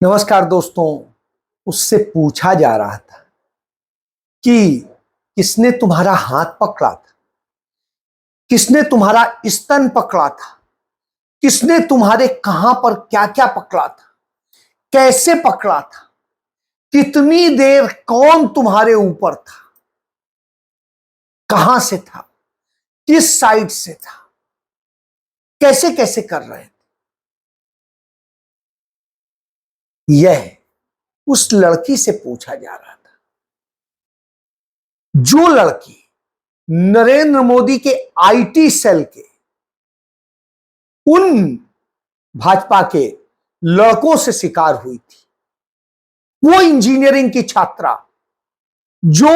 नमस्कार दोस्तों। उससे पूछा जा रहा था कि किसने तुम्हारा हाथ पकड़ा था, किसने तुम्हारा स्तन पकड़ा था, किसने तुम्हारे कहां पर क्या क्या पकड़ा था, कैसे पकड़ा था, कितनी देर कौन तुम्हारे ऊपर था, कहां से था, किस साइड से था, कैसे कैसे कर रहे थे। यह उस लड़की से पूछा जा रहा था जो लड़की नरेंद्र मोदी के आईटी सेल के उन भाजपा के लड़कों से शिकार हुई थी। वो इंजीनियरिंग की छात्रा जो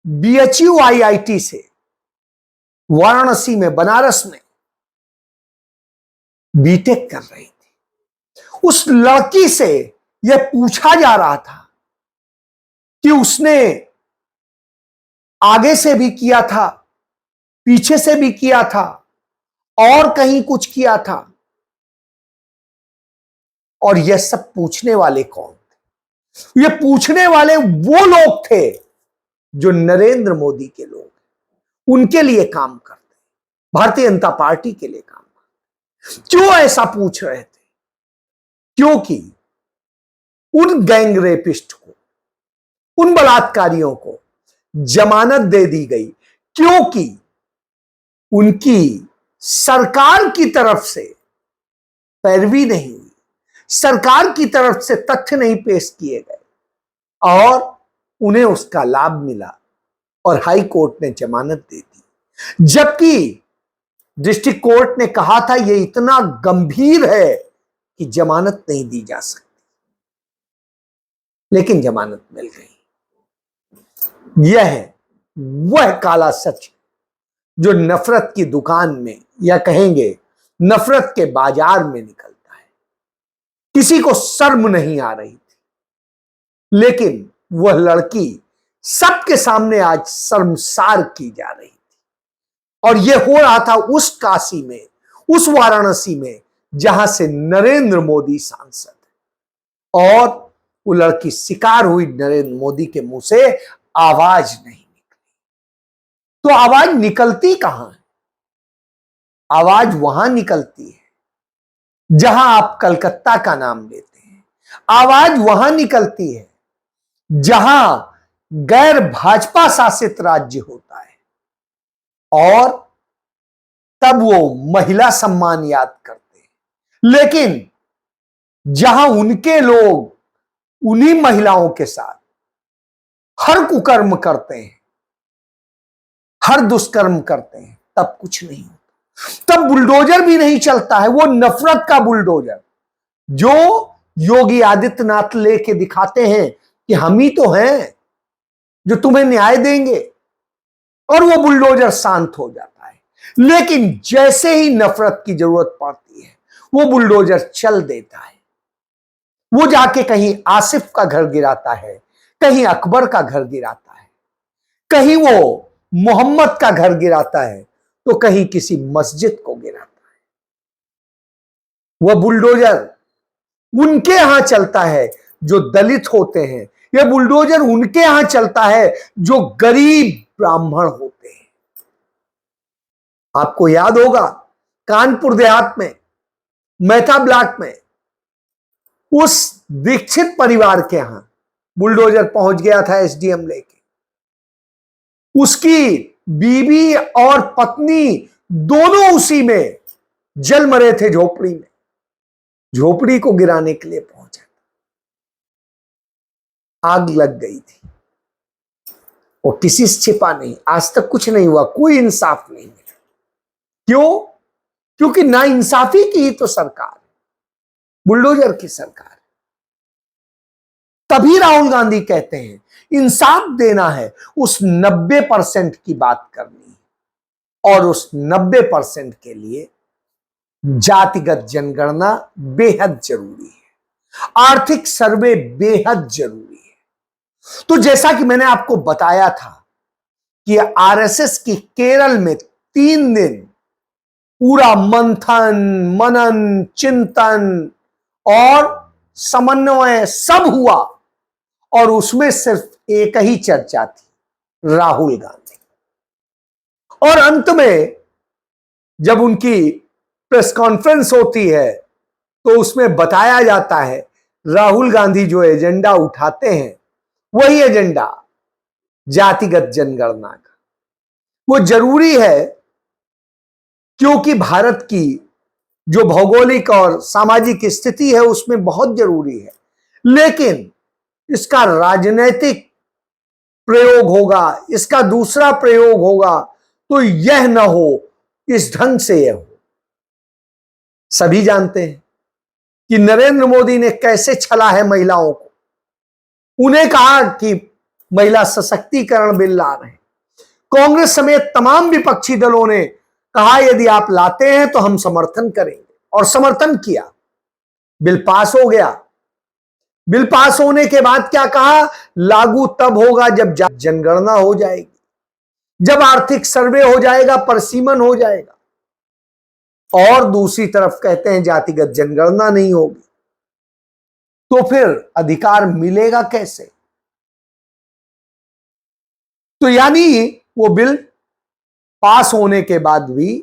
बीएचयू आईआईटी से वाराणसी में, बनारस में बीटेक कर रही थी, उस लड़की से यह पूछा जा रहा था कि उसने आगे से भी किया था, पीछे से भी किया था और कहीं कुछ किया था। और यह सब पूछने वाले कौन थे? ये पूछने वाले वो लोग थे जो नरेंद्र मोदी के लोग, उनके लिए काम करते, भारतीय जनता पार्टी के लिए काम करते। क्यों ऐसा पूछ रहे थे? क्योंकि उन गैंग रेपिस्ट को, उन बलात्कारियों को जमानत दे दी गई क्योंकि उनकी सरकार की तरफ से पैरवी नहीं हुई, सरकार की तरफ से तथ्य नहीं पेश किए गए और उन्हें उसका लाभ मिला और हाई कोर्ट ने जमानत दे दी। जबकि डिस्ट्रिक्ट कोर्ट ने कहा था यह इतना गंभीर है कि जमानत नहीं दी जा सकती, लेकिन जमानत मिल गई। यह वह काला सच जो नफरत की दुकान में, या कहेंगे नफरत के बाजार में निकलता है। किसी को शर्म नहीं आ रही थी, लेकिन वह लड़की सबके सामने आज शर्मसार की जा रही थी। और यह हो रहा था उस काशी में, उस वाराणसी में जहां से नरेंद्र मोदी सांसद है। और वो लड़की शिकार हुई नरेंद्र मोदी के मुंह से आवाज नहीं निकली। तो आवाज निकलती कहां है? आवाज वहां निकलती है जहां आप कलकत्ता का नाम लेते हैं। आवाज वहां निकलती है जहां गैर भाजपा शासित राज्य होता है और तब वो महिला सम्मान याद करते हैं। लेकिन जहां उनके लोग उन्हीं महिलाओं के साथ हर कुकर्म करते हैं, हर दुष्कर्म करते हैं, तब कुछ नहीं होता। तब बुलडोजर भी नहीं चलता है, वो नफरत का बुलडोजर जो योगी आदित्यनाथ लेके दिखाते हैं कि हम ही तो हैं जो तुम्हें न्याय देंगे, और वो बुलडोजर शांत हो जाता है। लेकिन जैसे ही नफरत की जरूरत पड़ती है वो बुलडोजर चल देता है। वो जाके कहीं आसिफ का घर गिराता है, कहीं अकबर का घर गिराता है, कहीं वो मोहम्मद का घर गिराता है, तो कहीं किसी मस्जिद को गिराता है। वह बुलडोजर उनके यहां चलता है जो दलित होते हैं, यह बुलडोजर उनके यहां चलता है जो गरीब ब्राह्मण होते हैं। आपको याद होगा कानपुर देहात में, मेहता ब्लॉक में, उस दीक्षित परिवार के यहां बुलडोजर पहुंच गया था एसडीएम लेके। उसकी बीवी और पत्नी दोनों उसी में जल मरे थे, झोपड़ी में। झोपड़ी को गिराने के लिए पहुंचा, आग लग गई थी। वो किसी से छिपा नहीं, आज तक कुछ नहीं हुआ, कोई इंसाफ नहीं मिला। क्यों? क्योंकि ना इंसाफी की ही तो सरकार, बुलडोजर की सरकार। तभी राहुल गांधी कहते हैं इंसाफ देना है, उस 90% की बात करनी है, और उस 90% के लिए जातिगत जनगणना बेहद जरूरी है, आर्थिक सर्वे बेहद जरूरी है। तो जैसा कि मैंने आपको बताया था कि आरएसएस की केरल में 3 दिन पूरा मंथन, मनन, चिंतन और समन्वय सब हुआ और उसमें सिर्फ एक ही चर्चा थी, राहुल गांधी। और अंत में जब उनकी प्रेस कॉन्फ्रेंस होती है तो उसमें बताया जाता है राहुल गांधी जो एजेंडा उठाते हैं वही एजेंडा जातिगत जनगणना का। वो जरूरी है क्योंकि भारत की जो भौगोलिक और सामाजिक स्थिति है उसमें बहुत जरूरी है, लेकिन इसका राजनीतिक प्रयोग होगा, इसका दूसरा प्रयोग होगा तो यह न हो इस ढंग से यह हो। सभी जानते हैं कि नरेंद्र मोदी ने कैसे छला है महिलाओं को। उन्हें कहा कि महिला सशक्तिकरण बिल ला रहे हैं। कांग्रेस समेत तमाम विपक्षी दलों ने कहा यदि आप लाते हैं तो हम समर्थन करेंगे, और समर्थन किया। बिल पास हो गया। बिल पास होने के बाद क्या कहा, लागू तब होगा जब जनगणना हो जाएगी, जब आर्थिक सर्वे हो जाएगा, परिसीमन हो जाएगा। और दूसरी तरफ कहते हैं जातिगत जनगणना नहीं होगी तो फिर अधिकार मिलेगा कैसे। तो यानी वो बिल पास होने के बाद भी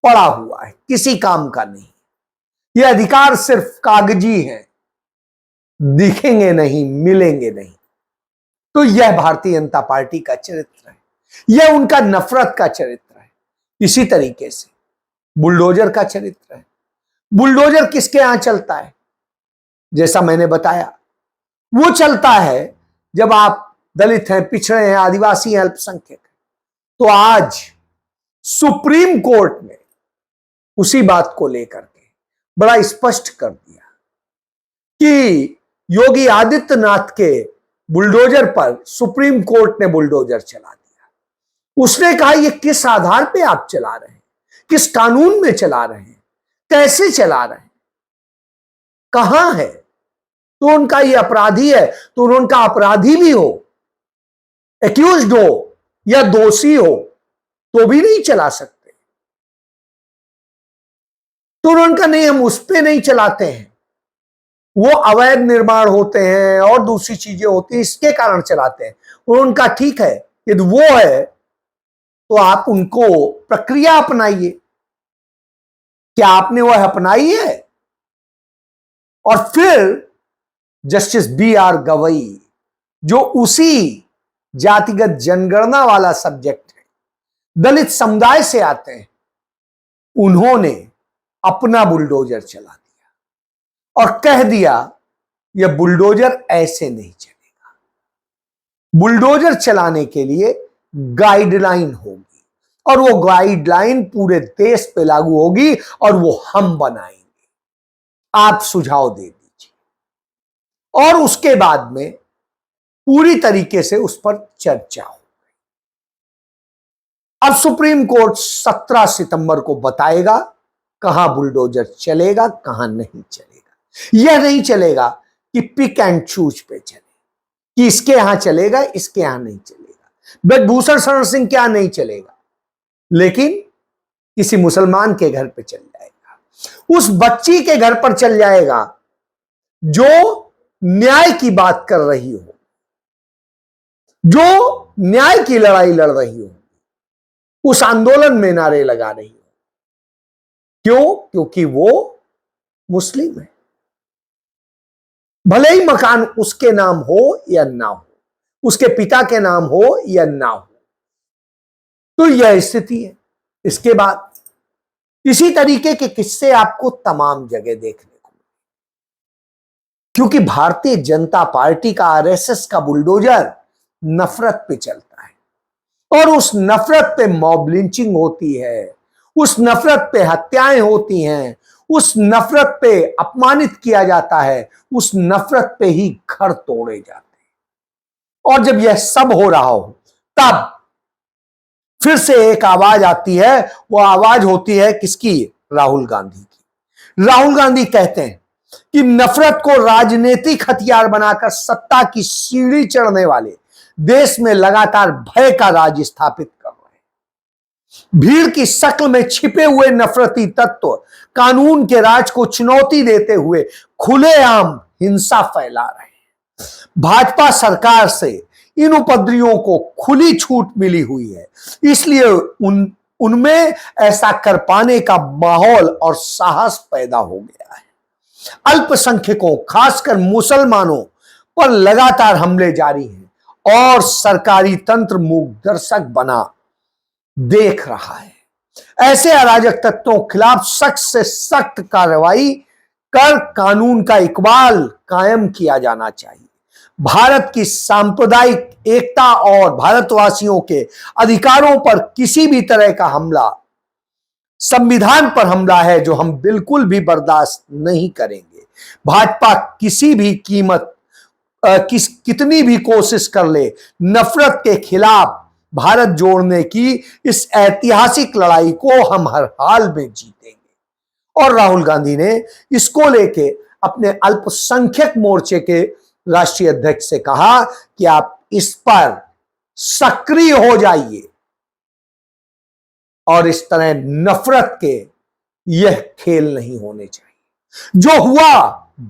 पड़ा हुआ है, किसी काम का नहीं। ये अधिकार सिर्फ कागजी हैं, दिखेंगे नहीं, मिलेंगे नहीं। तो यह भारतीय जनता पार्टी का चरित्र है, यह उनका नफरत का चरित्र है। इसी तरीके से बुलडोजर का चरित्र है। बुलडोजर किसके यहां चलता है? जैसा मैंने बताया, वो चलता है जब आप दलित हैं, पिछड़े हैं, आदिवासी हैं, अल्पसंख्यक हैं। तो आज सुप्रीम कोर्ट ने उसी बात को लेकर के बड़ा स्पष्ट कर दिया कि योगी आदित्यनाथ के बुलडोजर पर सुप्रीम कोर्ट ने बुलडोजर चला दिया। उसने कहा यह किस आधार पे आप चला रहे हैं, किस कानून में चला रहे हैं, कैसे चला रहे हैं, कहां है? तो उनका ये अपराधी है तो उनका अपराधी भी हो, एक्यूज्ड हो या दोषी हो तो भी नहीं चला सकते। तो उनका नहीं, हम उस पे नहीं चलाते हैं, वो अवैध निर्माण होते हैं और दूसरी चीजें होती हैं इसके कारण चलाते हैं। और उनका ठीक है, यदि वो है तो आप उनको प्रक्रिया अपनाइए। क्या आपने वह अपनाई है? और फिर जस्टिस BR गवई जो उसी जातिगत जनगणना वाला सब्जेक्ट है, दलित समुदाय से आते हैं, उन्होंने अपना बुलडोजर चला दिया और कह दिया यह बुलडोजर ऐसे नहीं चलेगा। बुलडोजर चलाने के लिए गाइडलाइन होगी और वो गाइडलाइन पूरे देश पे लागू होगी और वो हम बनाएंगे। आप सुझाव दे दीजिए और उसके बाद में पूरी तरीके से उस पर चर्चा हो। अब सुप्रीम कोर्ट 17 सितंबर को बताएगा कहां बुलडोजर चलेगा, कहां नहीं चलेगा। यह नहीं चलेगा कि पिक एंड चूज पे चले कि इसके यहां चलेगा, इसके यहां नहीं चलेगा। ब्रजभूषण शरण सिंह क्या नहीं चलेगा, लेकिन किसी मुसलमान के घर पे चल जाएगा, उस बच्ची के घर पर चल जाएगा जो न्याय की बात कर रही हो, जो न्याय की लड़ाई लड़ रही हो, उस आंदोलन में नारे लगा रही हो। क्यों? क्योंकि वो मुस्लिम है, भले ही मकान उसके नाम हो या ना हो, उसके पिता के नाम हो या ना हो। तो यह स्थिति है। इसके बाद इसी तरीके के किस्से आपको तमाम जगह देखने को मिले, क्योंकि भारतीय जनता पार्टी का RSS का बुलडोजर नफरत पे चलता है और उस नफरत पे मॉब लिंचिंग होती है, उस नफरत पे हत्याएं होती हैं, उस नफरत पे अपमानित किया जाता है, उस नफरत पे ही घर तोड़े जाते हैं। और जब यह सब हो रहा हो तब फिर से एक आवाज आती है, वो आवाज होती है किसकी? राहुल गांधी की। राहुल गांधी कहते हैं कि नफरत को राजनीतिक हथियार बनाकर सत्ता की सीढ़ी चढ़ने वाले देश में लगातार भय का राज स्थापित कर रहे हैं। भीड़ की शक्ल में छिपे हुए नफरती तत्व कानून के राज को चुनौती देते हुए खुलेआम हिंसा फैला रहे हैं। भाजपा सरकार से इन उपद्रवियों को खुली छूट मिली हुई है, इसलिए उनमें ऐसा कर पाने का माहौल और साहस पैदा हो गया है। अल्पसंख्यकों खासकर मुसलमानों पर लगातार हमले जारी हैं और सरकारी तंत्र मूक दर्शक बना देख रहा है। ऐसे अराजक तत्वों के खिलाफ सख्त से सख्त कार्रवाई कर कानून का इकबाल कायम किया जाना चाहिए। भारत की सांप्रदायिक एकता और भारतवासियों के अधिकारों पर किसी भी तरह का हमला संविधान पर हमला है जो हम बिल्कुल भी बर्दाश्त नहीं करेंगे। भाजपा किसी भी कीमत कितनी भी कोशिश कर ले, नफरत के खिलाफ भारत जोड़ने की इस ऐतिहासिक लड़ाई को हम हर हाल में जीतेंगे। और राहुल गांधी ने इसको लेके अपने अल्पसंख्यक मोर्चे के राष्ट्रीय अध्यक्ष से कहा कि आप इस पर सक्रिय हो जाइए और इस तरह नफरत के यह खेल नहीं होने चाहिए। जो हुआ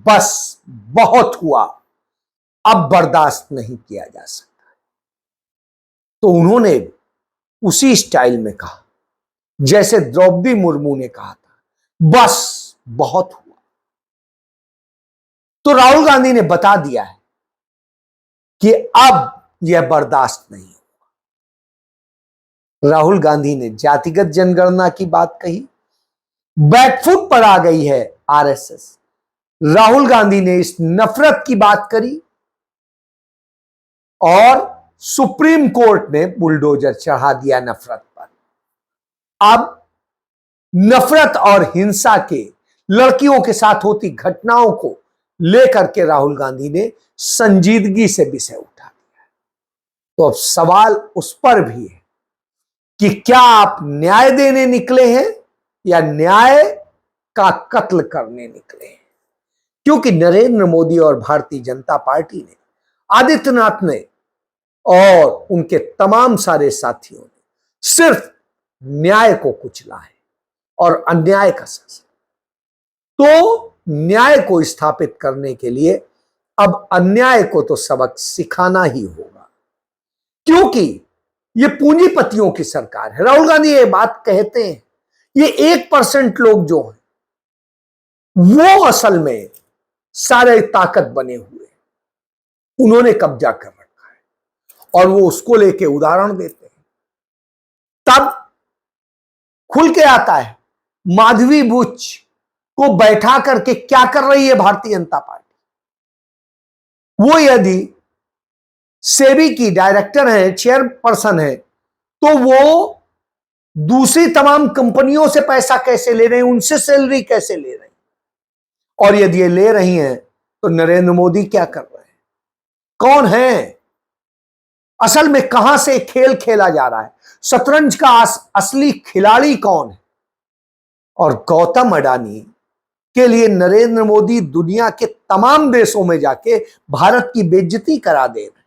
बस बहुत हुआ, अब बर्दाश्त नहीं किया जा सकता। तो उन्होंने उसी स्टाइल में कहा जैसे द्रौपदी मुर्मू ने कहा था, बस बहुत हुआ। तो राहुल गांधी ने बता दिया है कि अब यह बर्दाश्त नहीं होगा। राहुल गांधी ने जातिगत जनगणना की बात कही, बैकफुट पर आ गई है आरएसएस। राहुल गांधी ने इस नफरत की बात करी और सुप्रीम कोर्ट ने बुलडोजर चढ़ा दिया नफरत पर। अब नफरत और हिंसा के लड़कियों के साथ होती घटनाओं को लेकर के राहुल गांधी ने संजीदगी से विषय उठा दिया है। तो अब सवाल उस पर भी है कि क्या आप न्याय देने निकले हैं या न्याय का कत्ल करने निकले हैं? क्योंकि नरेंद्र मोदी और भारतीय जनता पार्टी ने, आदित्यनाथ ने और उनके तमाम सारे साथियों ने सिर्फ न्याय को कुचला है और अन्याय का शासन। तो न्याय को स्थापित करने के लिए अब अन्याय को तो सबक सिखाना ही होगा, क्योंकि ये पूंजीपतियों की सरकार है। राहुल गांधी ये बात कहते हैं, ये 1% लोग जो हैं वो असल में सारे ताकत बने हुए, उन्होंने कब्जा कर रखा है और वो उसको लेके उदाहरण देते हैं। तब खुल के आता है माधवी बुच को बैठा करके क्या कर रही है भारतीय जनता पार्टी। वो यदि सेबी की डायरेक्टर है, चेयरपर्सन है, तो वो दूसरी तमाम कंपनियों से पैसा कैसे ले रहे हैं, उनसे सैलरी कैसे ले रहे हैं, और यदि ये ले रही हैं तो नरेंद्र मोदी क्या कर रहे हैं, कौन है, असल में कहां से खेल खेला जा रहा है, शतरंज का असली खिलाड़ी कौन है। और गौतम अडानी के लिए नरेंद्र मोदी दुनिया के तमाम देशों में जाके भारत की बेइज्जती करा दे रहे,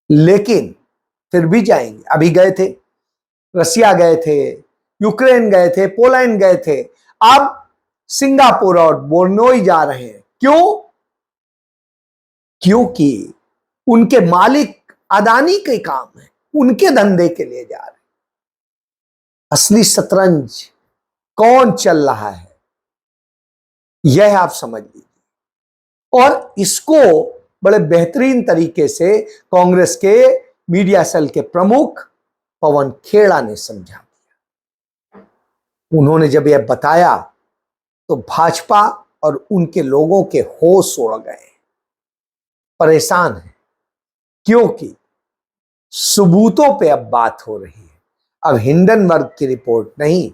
लेकिन फिर भी जाएंगे। अभी गए थे, रसिया गए थे, यूक्रेन गए थे, पोलैंड गए थे, अब सिंगापुर और बोर्नोई जा रहे हैं। क्यों? क्योंकि उनके मालिक अडानी के काम है, उनके धंधे के लिए जा रहे हैं। असली शतरंज कौन चल रहा है यह आप समझ लीजिए। और इसको बड़े बेहतरीन तरीके से कांग्रेस के मीडिया सेल के प्रमुख पवन खेड़ा ने समझा दिया। उन्होंने जब यह बताया तो भाजपा और उनके लोगों के होश उड़ गए, परेशान हैं, क्योंकि सबूतों पे अब बात हो रही है। अब हिंडनबर्ग की रिपोर्ट नहीं,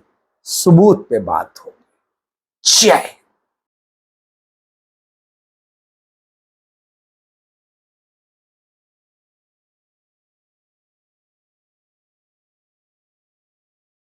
सबूत पे बात हो। जय